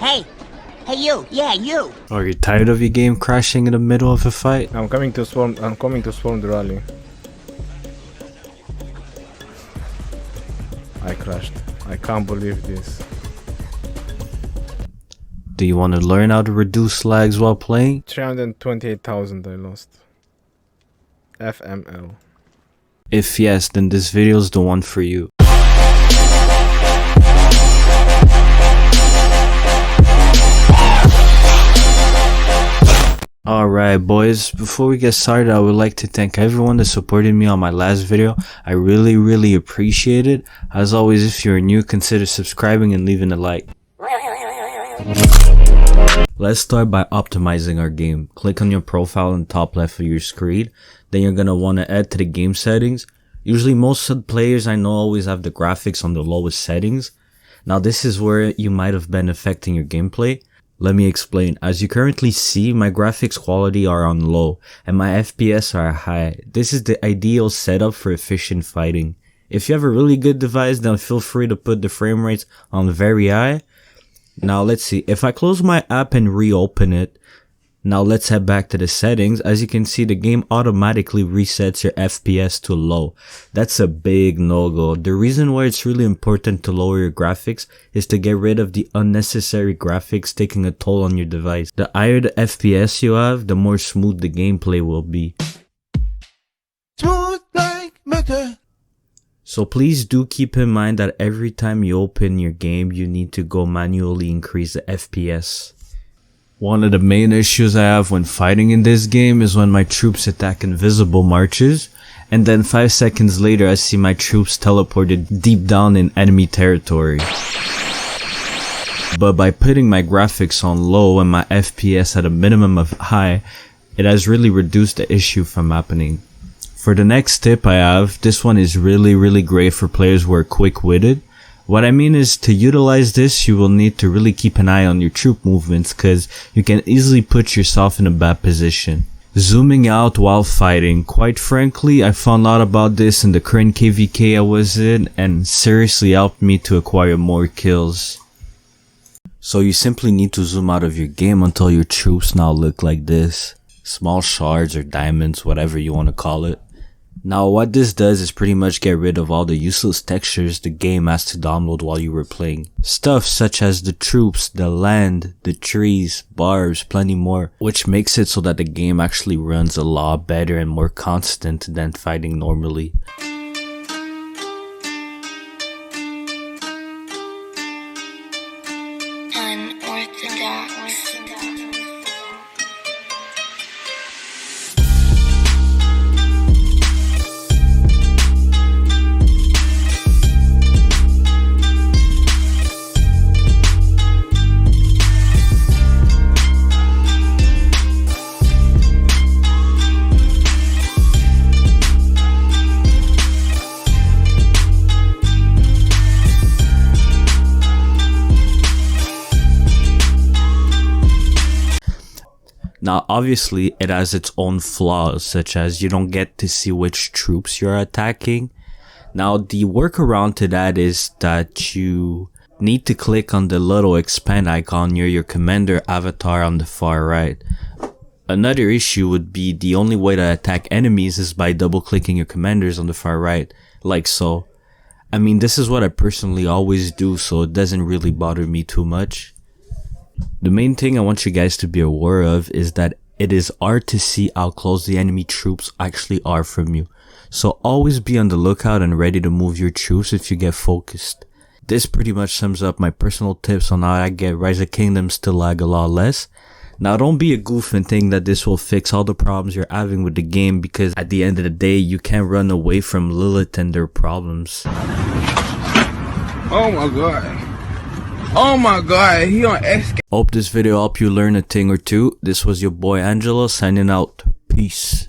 Hey you, yeah you. Are you tired of your game crashing in the middle of a fight? I'm coming to spawn the rally. I crashed. I can't believe this. Do you want to learn how to reduce lags while playing? 328,000 I lost. FML. If yes, then this video is the one for you. Alright boys, before we get started, I would like to thank everyone that supported me on my last video. I really appreciate it. As always, if you're new, consider subscribing and leaving a like. Let's start by optimizing our game. Click on your profile in the top left of your screen. Then you're gonna want to add to the game settings. Usually most of the players I know always have the graphics on the lowest settings. Now this is where you might have been affecting your gameplay. Let me explain. As you currently see, my graphics quality are on low and my FPS are high. This is the ideal setup for efficient fighting. If you have a really good device, then feel free to put the frame rates on very high. Now let's see. If I close my app and reopen it, now let's head back to the settings. As you can see, the game automatically resets your FPS to low. That's a big no-go. The reason why it's really important to lower your graphics is to get rid of the unnecessary graphics taking a toll on your device. The higher the FPS you have, the more smooth the gameplay will be. Smooth like butter. So please do keep in mind that every time you open your game, you need to go manually increase the FPS. One of the main issues I have when fighting in this game is when my troops attack invisible marches, and then 5 seconds later I see my troops teleported deep down in enemy territory. But by putting my graphics on low and my FPS at a minimum of high, it has really reduced the issue from happening. For the next tip I have, this one is really great for players who are quick-witted. What I mean is, to utilize this, you will need to really keep an eye on your troop movements, cause you can easily put yourself in a bad position. Zooming out while fighting. Quite frankly, I found out about this in the current KVK I was in, and seriously helped me to acquire more kills. So you simply need to zoom out of your game until your troops now look like this. Small shards or diamonds, whatever you want to call it. Now what this does is pretty much get rid of all the useless textures the game has to download while you were playing. Stuff such as the troops, the land, the trees, barbs, plenty more. Which makes it so that the game actually runs a lot better and more constant than fighting normally. Unorthodox. Now obviously it has its own flaws, such as you don't get to see which troops you're attacking. Now the workaround to that is that you need to click on the little expand icon near your commander avatar on the far right. Another issue would be the only way to attack enemies is by double clicking your commanders on the far right, like so. I mean, this is what I personally always do, so it doesn't really bother me too much. The main thing I want you guys to be aware of is that it is hard to see how close the enemy troops actually are from you. So always be on the lookout and ready to move your troops if you get focused. This pretty much sums up my personal tips on how I get Rise of Kingdoms to lag a lot less. Now don't be a goof and think that this will fix all the problems you're having with the game, because at the end of the day you can't run away from Lilith and their problems. Oh my god. Oh my god, he on X. Hope this video helped you learn a thing or two. This was your boy Angelo signing out. Peace.